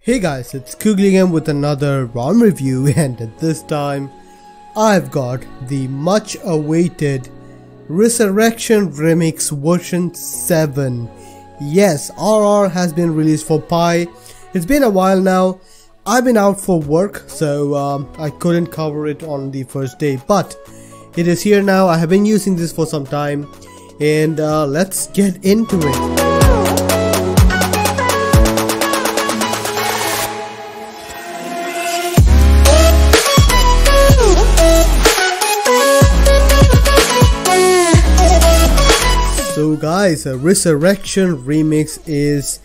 Hey guys, it's Kugli again with another ROM review, and this time I've got the much awaited Resurrection Remix version 7. Yes, RR has been released for Pi. It's been a while now. I've been out for work, so I couldn't cover it on the first day, but it is here now. I have been using this for some time, and let's get into it. So guys, a Resurrection Remix is,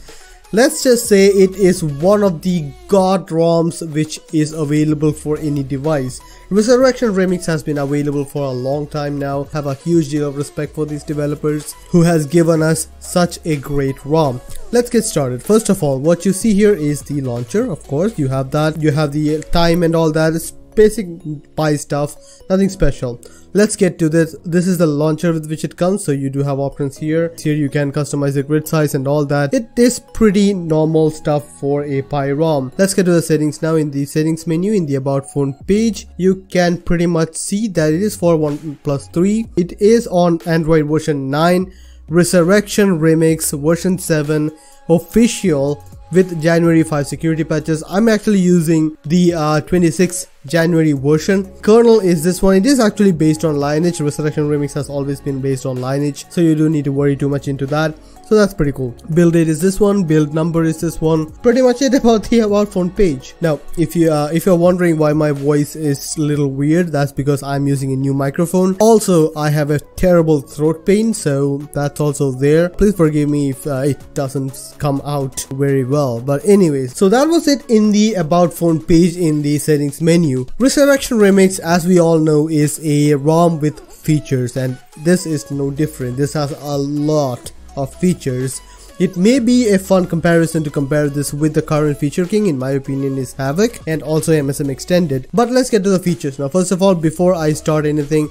let's just say, it is one of the god ROMs which is available for any device. Resurrection Remix has been available for a long time now. Have a huge deal of respect for these developers who has given us such a great ROM. Let's get started. First of all, what you see here is the launcher. Of course, you have that. You have the time and all that. It's basic Pi stuff, nothing special. Let's get to this. This is the launcher with which it comes, so you do have options here. Here you can customize the grid size and all that. It is pretty normal stuff for a Pi ROM. Let's get to the settings now. In the settings menu, in the about phone page, you can pretty much see that it is for OnePlus 3. It is on Android version 9, Resurrection Remix version 7, official, with January 5 security patches. I'm actually using the 26 January version. Kernel is this one. It is actually based on Lineage. Resurrection Remix has always been based on Lineage, so you don't need to worry too much into that. So that's pretty cool. Build date is this one. Build number is this one. Pretty much it about the about phone page. Now, if you're wondering why my voice is a little weird, that's because I'm using a new microphone. Also, I have a terrible throat pain, so that's also there. Please forgive me if it doesn't come out very well. But anyways, so that was it in the about phone page in the settings menu. Resurrection Remix, as we all know, is a ROM with features, and this is no different. This has a lot of features. It may be a fun comparison to compare this with the current feature king, in my opinion, is Havoc and also MSM Extended. But let's get to the features now. First of all, before I start anything,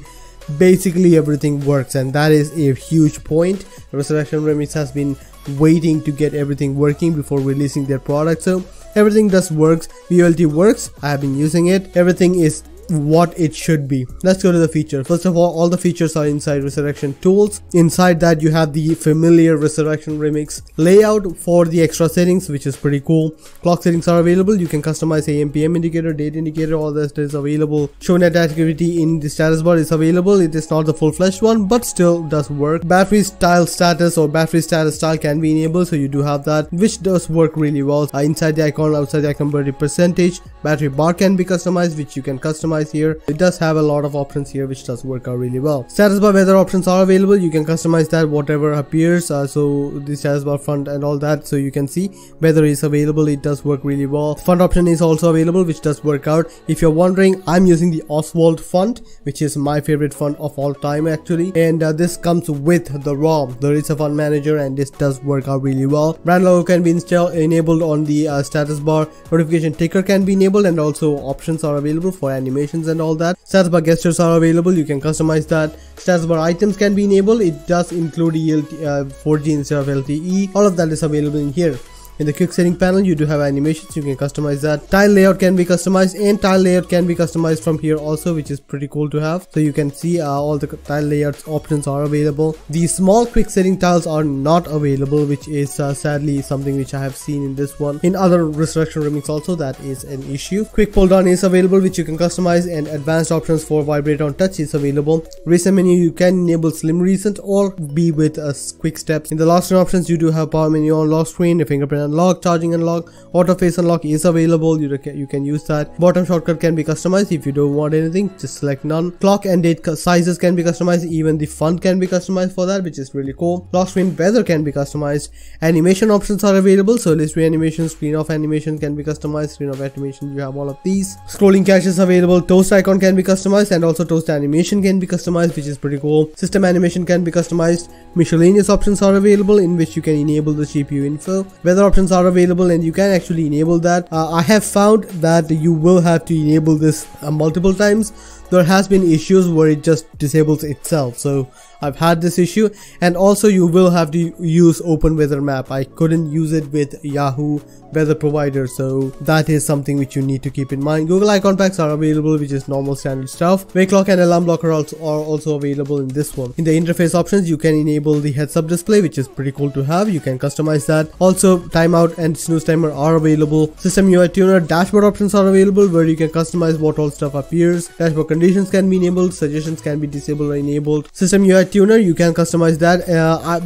basically everything works, and that is a huge point. Resurrection Remix has been waiting to get everything working before releasing their product, so everything does works. VLT works. I have been using it. Everything is what it should be. Let's go to the feature. First of all the features are inside Resurrection Tools. Inside that you have the familiar Resurrection Remix layout for the extra settings, which is pretty cool. Clock settings are available. You can customize AM PM indicator, date indicator, all that is available. Show net activity in the status bar is available. It is not the full-fledged one, but still does work. Battery style status or battery status style can be enabled, so you do have that, which does work really well. Inside the icon, outside the icon, battery percentage. Battery bar can be customized, which you can customize here. It does have a lot of options here, which does work out really well. Status bar weather options are available. You can customize that whatever appears, so the status bar font and all that, so you can see weather is available. It does work really well. Font option is also available, which does work out. If you're wondering, I'm using the Oswald font, which is my favorite font of all time actually, and this comes with the ROM. There is a font manager, and this does work out really well. Brand logo can be enabled on the status bar. Notification ticker can be enabled, and also options are available for animations and all that. Status bar gestures are available. You can customize that. Status bar items can be enabled. It does include 4G instead of LTE. All of that is available in here. In the quick setting panel, you do have animations. You can customize that. Tile layout can be customized, and tile layout can be customized from here also, which is pretty cool to have. So you can see all the tile layouts options are available. The small quick setting tiles are not available, which is sadly something which I have seen in this one. In other Resurrection Remix also, that is an issue. Quick pull down is available, which you can customize, and advanced options for vibrate on touch is available. Reset menu, you can enable slim reset or be with quick steps. In the lock screen options, you do have power menu on lock screen, a fingerprint unlock, charging unlock, auto face unlock is available. You can use that. Bottom shortcut can be customized. If you don't want anything, just select none. Clock and date sizes can be customized. Even the font can be customized for that, which is really cool. Lock screen weather can be customized. Animation options are available, so list view animation, screen off animation can be customized. Screen off animation, you have all of these. Scrolling cache is available. Toast icon can be customized, and also toast animation can be customized, which is pretty cool. System animation can be customized. Miscellaneous options are available, in which you can enable the GPU info. Weather options are available, and you can actually enable that. I have found that you will have to enable this multiple times. there has been issues where it just disables itself. So I've had this issue, and also you will have to use Open Weather Map. I couldn't use it with Yahoo weather provider, so that is something which you need to keep in mind. Google icon packs are available, which is normal standard stuff. Wake lock and alarm blocker are also available in this one. In the interface options, you can enable the heads up display, which is pretty cool to have. You can customize that. Also, timeout and snooze timer are available. System UI tuner, dashboard options are available, where you can customize what all stuff appears. Dashboard conditions can be enabled, suggestions can be disabled or enabled. System UI tuner, you can customize that.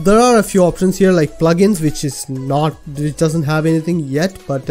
There are a few options here like plugins, which doesn't have anything yet, but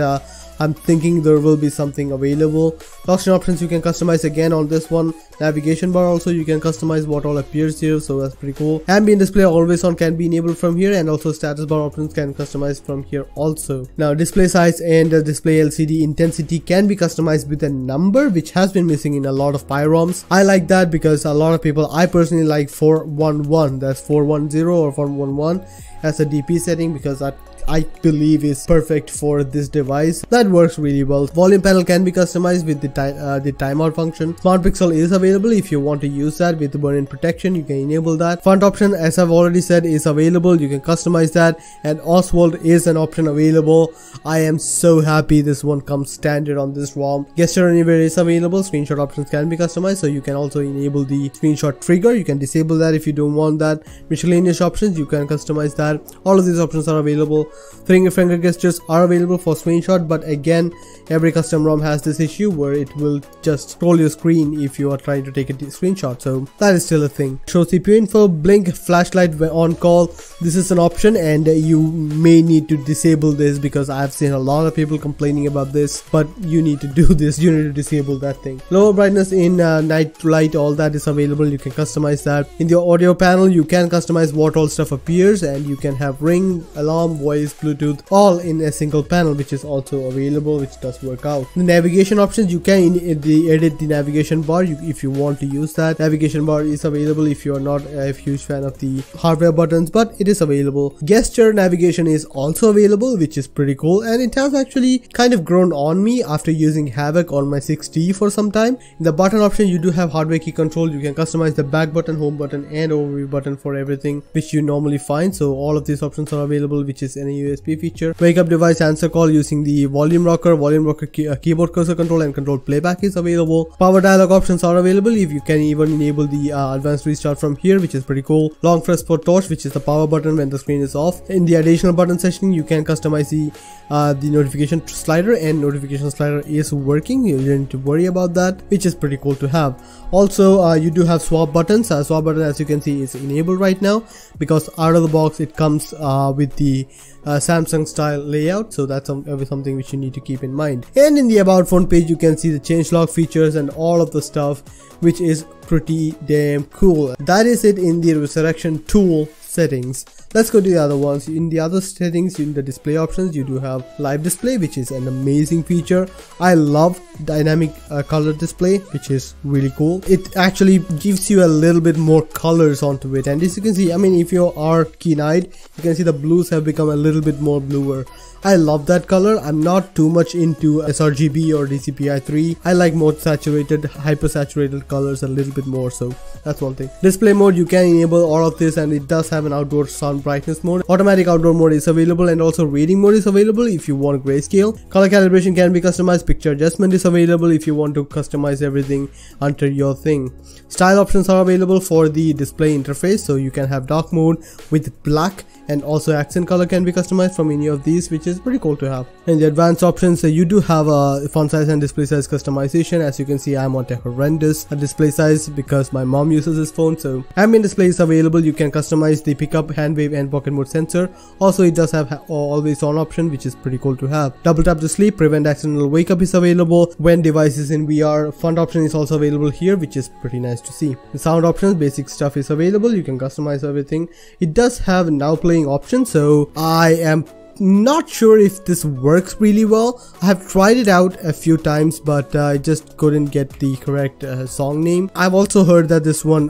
I'm thinking there will be something available. Function options you can customize again on this one. Navigation bar also you can customize what all appears here, so that's pretty cool. Ambient display always on can be enabled from here, and also status bar options can customize from here also. Now display size and display LCD intensity can be customized with a number, which has been missing in a lot of PyROMs. I like that because a lot of people, I personally like 411, that's 410 or 411 as a DP setting, because that I believe is perfect for this device. That works really well. Volume panel can be customized with the timeout function. Smart pixel is available if you want to use that with the burn-in protection. You can enable that. Font option, as I've already said, is available. You can customize that, and Oswald is an option available. I am so happy this one comes standard on this ROM. Gesture anywhere is available. Screenshot options can be customized, so you can also enable the screenshot trigger. You can disable that if you don't want that. Miscellaneous options, you can customize that. All of these options are available. Finger gestures are available for screenshot, but again, every custom ROM has this issue where it will just scroll your screen if you are trying to take a screenshot, so that is still a thing. Show CPU info, blink, flashlight on call. This is an option, and you may need to disable this because I've seen a lot of people complaining about this, but you need to do this. You need to disable that thing. Lower brightness in night light, all that is available. You can customize that. In the audio panel, you can customize what all stuff appears, and you can have ring, alarm, voice, Bluetooth, all in a single panel, which is also available, which does work out. The navigation options, you can edit the navigation bar if you want to use that. Navigation bar is available if you are not a huge fan of the hardware buttons, but it is available. Gesture navigation is also available, which is pretty cool, and it has actually kind of grown on me after using Havoc on my 6T for some time. In the button option, you do have hardware key control. You can customize the back button, home button, and overview button for everything, which you normally find. So all of these options are available, which is any USB feature. Wake up device answer call using the volume rocker keyboard cursor control and control playback is available. Power dialog options are available. If you can even enable the advanced restart from here, which is pretty cool. Long press for torch, which is the power button when the screen is off. In the additional button section, you can customize the notification slider, and notification slider is working. You don't need to worry about that, which is pretty cool to have. Also, you do have swap buttons. Swap button, as you can see, is enabled right now because out of the box it comes with the Samsung style layout, so that's something which you need to keep in mind. And in the about phone page, you can see the changelog features and all of the stuff, which is pretty damn cool. That is it in the Resurrection tool settings. Let's go to the other ones. In the other settings, in the display options, you do have live display, which is an amazing feature. I love dynamic color display, which is really cool. It actually gives you a little bit more colors onto it, and as you can see, I mean, if you are keen-eyed, you can see the blues have become a little bit more bluer. I love that color. I'm not too much into sRGB or DCI-3. I like more saturated, hyper saturated colors a little bit more, so that's one thing. Display mode, you can enable all of this, and it does have an outdoor sound brightness mode. Automatic outdoor mode is available, and also reading mode is available if you want grayscale. Color calibration can be customized. Picture adjustment is available if you want to customize everything under your thing. Style options are available for the display interface, so you can have dark mode with black, and also accent color can be customized from any of these, which is pretty cool to have. In the advanced options, you do have a font size and display size customization. As you can see, I'm on a horrendous display size because my mom uses this phone. So ambient display is available. You can customize the pickup, hand wave, and pocket mode sensor. Also, it does have always on option, which is pretty cool to have. Double tap to sleep, prevent accidental wake up is available when device is in VR. Font option is also available here, which is pretty nice to see. The sound options, basic stuff is available. You can customize everything. It does have now playing option, so I am not sure if this works really well. I have tried it out a few times, but I just couldn't get the correct song name. I've also heard that this one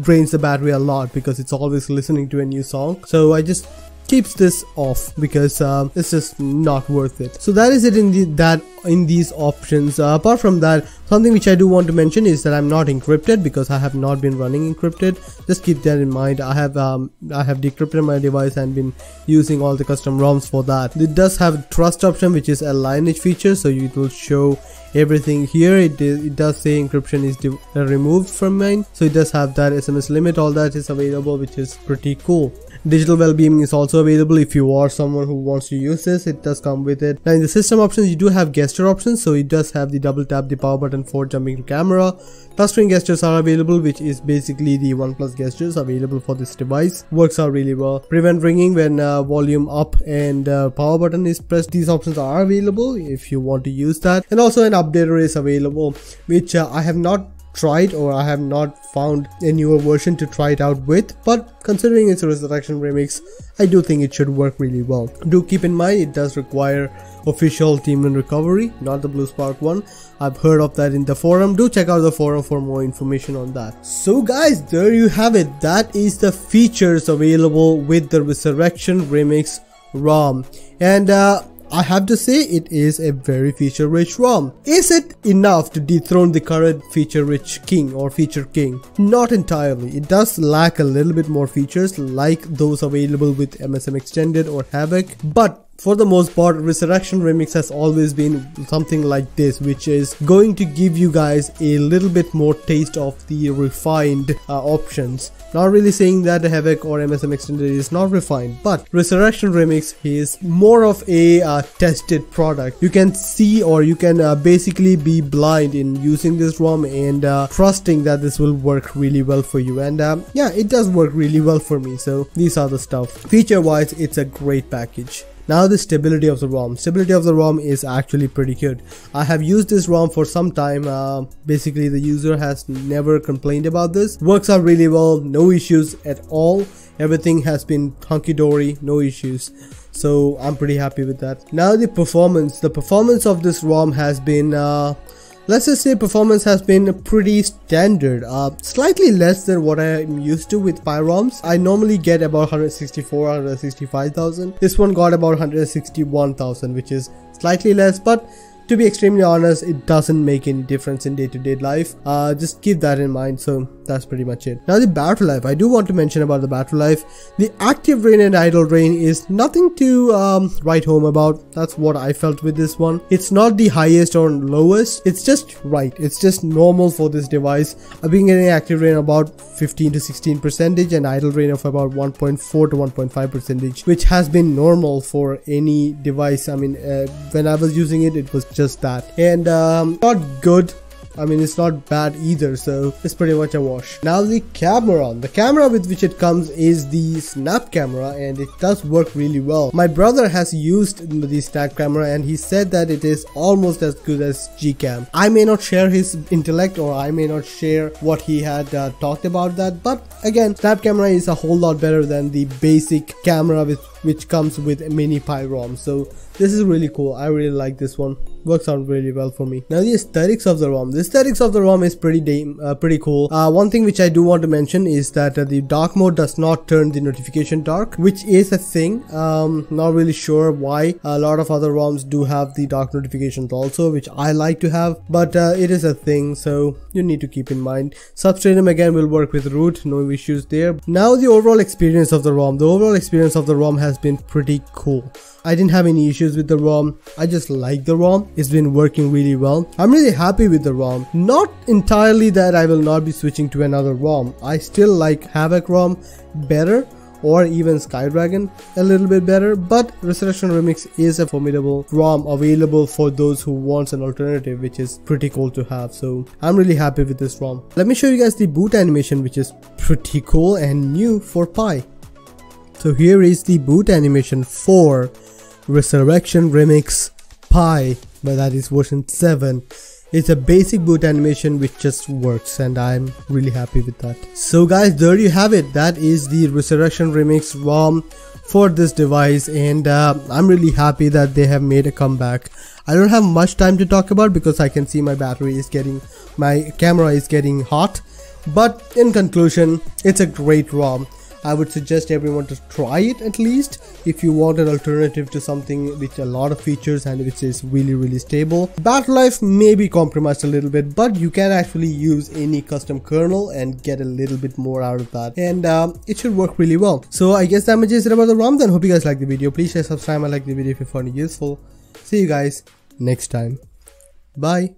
drains the battery a lot because it's always listening to a new song, so I just keeps this off because it's just not worth it. So that is it in that in these options. Apart from that, something which I do want to mention is that I'm not encrypted because I have not been running encrypted. Just keep that in mind. I have decrypted my device and been using all the custom ROMs for that. It does have trust option, which is a lineage feature, so it will show everything here. It does say encryption is removed from mine, so it does have that. SMS limit, all that is available, which is pretty cool. Digital well-being is also available if you are someone who wants to use this. It does come with it. Now in the system options, you do have gesture options, so it does have the double tap the power button for jumping to camera. Touchscreen gestures are available, which is basically the OnePlus gestures available for this device. Works out really well. Prevent ringing when volume up and power button is pressed. These options are available if you want to use that. And also an updater is available, which I have not tried, or I have not found a newer version to try it out with, but considering it's a Resurrection remix, I do think it should work really well. Do keep in mind it does require official Demon recovery, not the Blue Spark one. I've heard of that in the forum. Do check out the forum for more information on that. So guys, there you have it. That is the features available with the Resurrection remix ROM, and I have to say it is a very feature rich ROM. Is it enough to dethrone the current feature rich king or feature king? Not entirely. It does lack a little bit more features like those available with MSM Extended or Havoc, but for the most part, Resurrection Remix has always been something like this, which is going to give you guys a little bit more taste of the refined options. Not really saying that Havoc or MSM Extended is not refined, but Resurrection Remix is more of a tested product. You can see, or you can basically be blind in using this ROM and trusting that this will work really well for you. And yeah, it does work really well for me. So these are the stuff. Feature wise, it's a great package. Now the stability of the ROM. Stability of the ROM is actually pretty good. I have used this ROM for some time. Basically the user has never complained about this. Works out really well, no issues at all. Everything has been hunky-dory, no issues. So I'm pretty happy with that. Now the performance. The performance of this ROM has been let's just say performance has been pretty standard, slightly less than what I'm used to with Pi ROMs. I normally get about 164, 165,000. This one got about 161,000, which is slightly less, but to be extremely honest, it doesn't make any difference in day-to-day life. Just keep that in mind. So that's pretty much it. Now the battery life. I do want to mention about the battery life. The active rain and idle rain is nothing to write home about. That's what I felt with this one. It's not the highest or lowest. It's just right. It's just normal for this device. I've been getting active rain about 15 to 16% and idle rain of about 1.4 to 1.5%, which has been normal for any device. I mean, when I was using it, it was just that. And not good. I mean, it's not bad either, so it's pretty much a wash. Now the camera. The camera with which it comes is the snap camera, and it does work really well. My brother has used the snap camera and he said that it is almost as good as Gcam. I may not share his intellect, or I may not share what he had talked about that, but again, snap camera is a whole lot better than the basic camera which comes with mini Pi ROM. So this is really cool. I really like this one. Works out really well for me. Now the aesthetics of the ROM. The aesthetics of the ROM is pretty cool. One thing which I do want to mention is that the dark mode does not turn the notification dark, which is a thing. Not really sure why. A lot of other ROMs do have the dark notifications also, which I like to have, but it is a thing, so you need to keep in mind. Substratum again will work with root, no issues there. Now the overall experience of the ROM. The overall experience of the ROM has been pretty cool. I didn't have any issues with the ROM. I just like the ROM. It's been working really well. I'm really happy with the ROM. Not entirely that I will not be switching to another ROM. I still like Havoc ROM better, or even Skydragon a little bit better, but Resurrection Remix is a formidable ROM available for those who wants an alternative, which is pretty cool to have. So I'm really happy with this ROM. Let me show you guys the boot animation, which is pretty cool and new for Pi. So here is the boot animation for Resurrection Remix Pi, but that is version 7. It's a basic boot animation which just works, and I'm really happy with that. So guys, there you have it. That is the Resurrection Remix ROM for this device, and I'm really happy that they have made a comeback. I don't have much time to talk about because I can see my camera is getting hot, but in conclusion, it's a great ROM. I would suggest everyone to try it at least if you want an alternative to something with a lot of features and which is really stable. Battery life may be compromised a little bit, but you can actually use any custom kernel and get a little bit more out of that, and it should work really well. So I guess that much is it about the ROM then. Hope you guys like the video. Please share, subscribe and like the video if you found it useful. See you guys next time. Bye.